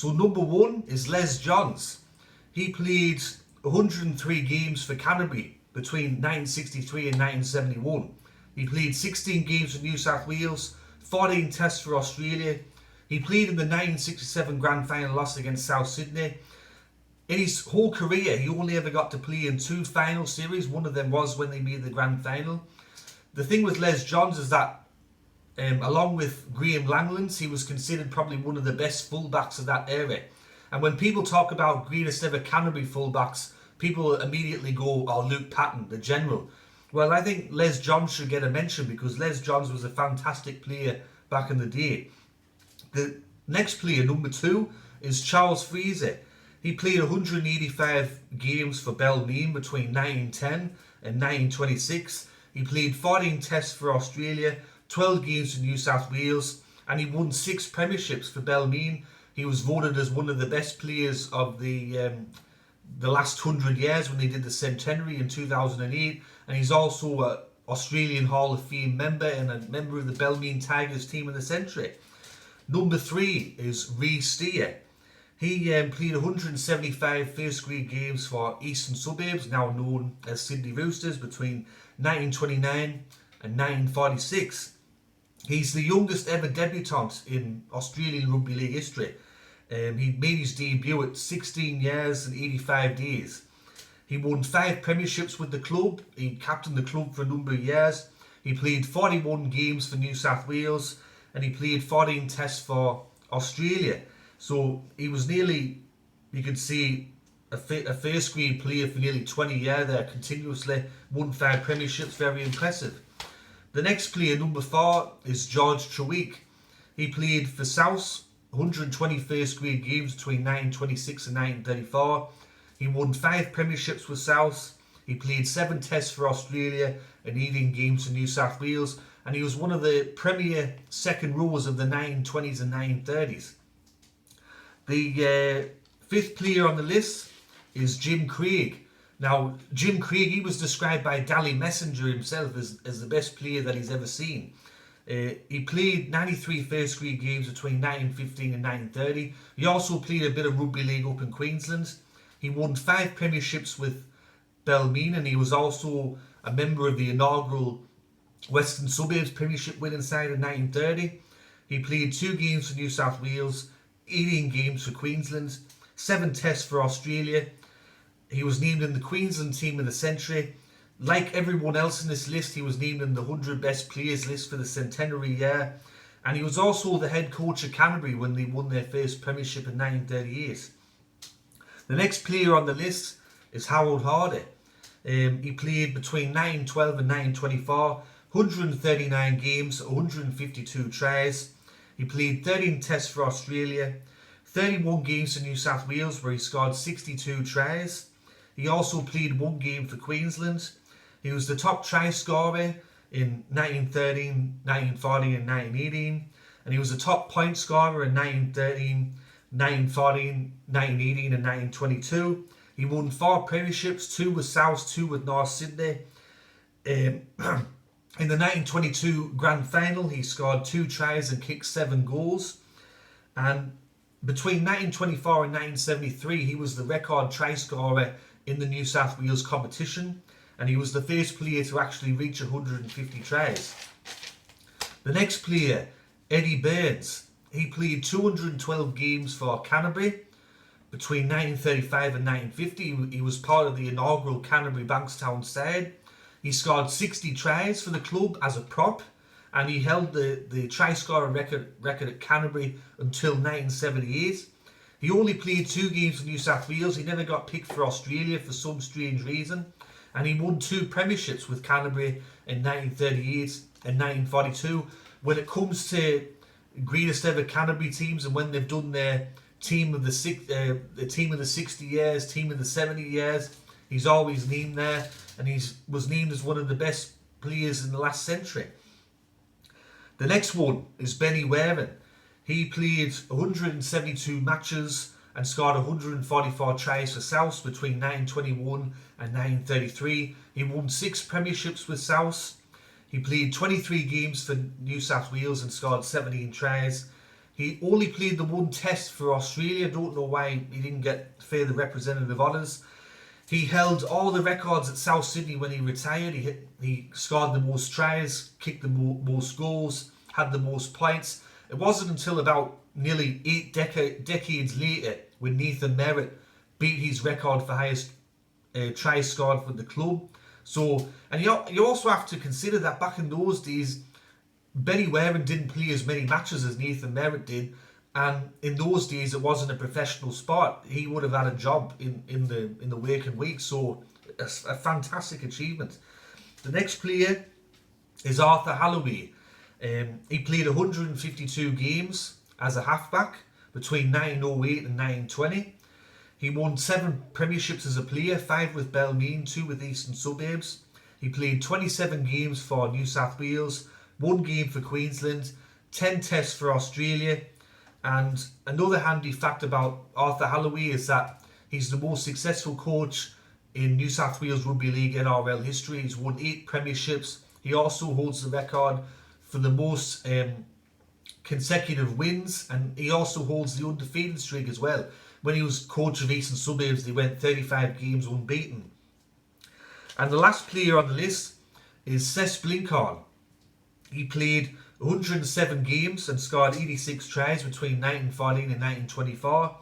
So number 1 is Les Johns. He played 103 games for Canterbury between 1963 and 1971. He played 16 games for New South Wales, 14 tests for Australia. He played in the 1967 Grand Final loss against South Sydney. In his whole career, he only ever got to play in 2 final series. One of them was when they made the Grand Final. The thing with Les Johns is that, along with Graham Langlands, he was considered probably one of the best fullbacks of that era. And when people talk about greatest ever Canterbury fullbacks, people immediately go, oh, Luke Patton, the general. Well, I think Les Johns should get a mention because Les Johns was a fantastic player back in the day. The next player, number 2, is Charles Fraser. He played 185 games for Belmead between 1910 and 1926. He played 14 tests for Australia, 12 games for New South Wales, and he won 6 premierships for Belmead. He was voted as one of the best players of the last 100 years when they did the centenary in 2008, and he's also an Australian Hall of Fame member and a member of the Belmead Tigers team of the century. Number 3 is Reece Darcy. He played 175 first grade games for Eastern Suburbs, now known as Sydney Roosters, between 1929 and 1946. He's the youngest ever debutant in Australian Rugby League history. He made his debut at 16 years and 85 days. He won 5 premierships with the club. He captained the club for a number of years. He played 41 games for New South Wales and he played 14 tests for Australia. So he was nearly, you could see, a first grade player for nearly 20 years there continuously. Won 5 premierships, very impressive. The next player, number 4, is George Treweek. He played for South 120 first grade games between 1926 and 1934. He won 5 premierships with South. He played 7 tests for Australia and 18 games for New South Wales. And he was one of the premier second rowers of the 1920s and 1930s. The 5th player on the list is Jim Craig. Now, Jim Craig, he was described by Dally Messenger himself as the best player that he's ever seen. He played 93 first grade games between 1915 and 1930. He also played a bit of rugby league up in Queensland. He won 5 premierships with Belmead, and he was also a member of the inaugural Western Suburbs premiership winning side in 1930. He played 2 games for New South Wales, 18 games for Queensland, 7 tests for Australia. He was named in the Queensland team of the century. Like everyone else in this list, he was named in the 100 best players list for the centenary year. And he was also the head coach of Canterbury when they won their first premiership in 1938. The next player on the list is Howard Hardy. He played between 1912 and 1924, 139 games, 152 tries. He played 13 tests for Australia, 31 games for New South Wales where he scored 62 tries. He also played 1 game for Queensland. He was the top try scorer in 1913, 1914 and 1918. And he was the top point scorer in 1913, 1914, 1918 and 1922. He won 4 premierships, 2 with South, 2 with North Sydney. In the 1922 Grand Final, he scored 2 tries and kicked 7 goals. And between 1924 and 1973, he was the record try scorer in the New South Wales competition. And he was the first player to actually reach 150 tries. The next player, Eddie Burns. He played 212 games for Canterbury between 1935 and 1950. He was part of the inaugural Canterbury Bankstown side. He scored 60 tries for the club as a prop, and he held the try scorer record at Canterbury until 1978. He only played 2 games for New South Wales. He never got picked for Australia for some strange reason, and he won 2 premierships with Canterbury in 1938 and 1942. When it comes to greatest ever Canterbury teams and when they've done their team of the 60 years, team of the 70 years, he's always named there, and he was named as one of the best players in the last century. The next one is Benny Waring. He played 172 matches and scored 144 tries for South between 1921 and 1933. He won 6 premierships with South. He played 23 games for New South Wales and scored 17 tries. He only played the one test for Australia. Don't know why he didn't get further representative honours. He held all the records at South Sydney when he retired. He scored the most tries, kicked the most goals, had the most points. It wasn't until about nearly 8 decades later when Nathan Merritt beat his record for highest tries scored for the club. So, and you also have to consider that back in those days, Benny Waring didn't play as many matches as Nathan Merritt did, and in those days it wasn't a professional sport. He would have had a job in the working week. So, a fantastic achievement. The next player is Arthur Holloway. He played 152 games as a halfback between 1908 and 1920. He won 7 premierships as a player, 5 with Belmead, 2 with Eastern Suburbs. He played 27 games for New South Wales, 1 game for Queensland, 10 tests for Australia. And another handy fact about Arthur Holloway is that he's the most successful coach in New South Wales Rugby League NRL history. He's won 8 premierships. He also holds the record for the most consecutive wins, and he also holds the undefeated streak as well. When he was coach of Eastern Suburbs, they went 35 games unbeaten. And the last player on the list is Seth Blinkhorn. He played 107 games and scored 86 tries between 1914 and 1924.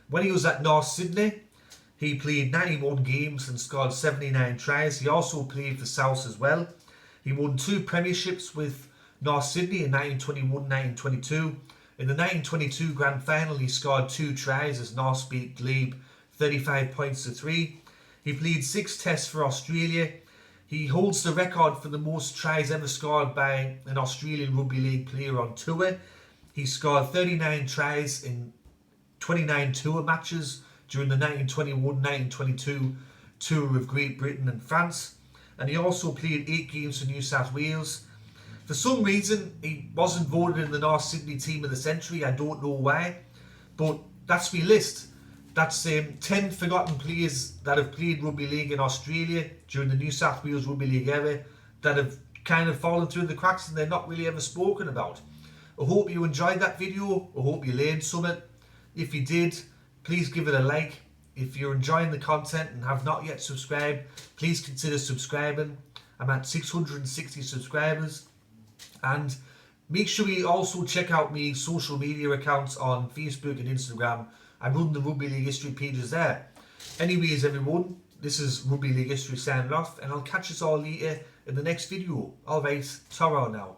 When he was at North Sydney, he played 91 games and scored 79 tries. He also played for South as well. He won 2 premierships with North Sydney in 1921-1922. In the 1922 Grand Final, he scored 2 tries as North beat Glebe 35 points to 3. He played 6 tests for Australia. He holds the record for the most tries ever scored by an Australian Rugby League player on tour. He scored 39 tries in 29 tour matches during the 1921-1922 tour of Great Britain and France. And he also played 8 games for New South Wales. For some reason, he wasn't voted in the North Sydney Team of the Century. I don't know why, but that's my list. That's 10 forgotten players that have played Rugby League in Australia during the New South Wales Rugby League era that have kind of fallen through the cracks and they're not really ever spoken about. I hope you enjoyed that video. I hope you learned something. If you did, please give it a like. If you're enjoying the content and have not yet subscribed, please consider subscribing. I'm at 660 subscribers. And make sure you also check out my social media accounts on Facebook and Instagram. I run the Rugby League History pages there. Anyways, everyone, this is Rugby League History signing off, and I'll catch us all later in the next video. Alright, ta-ra now.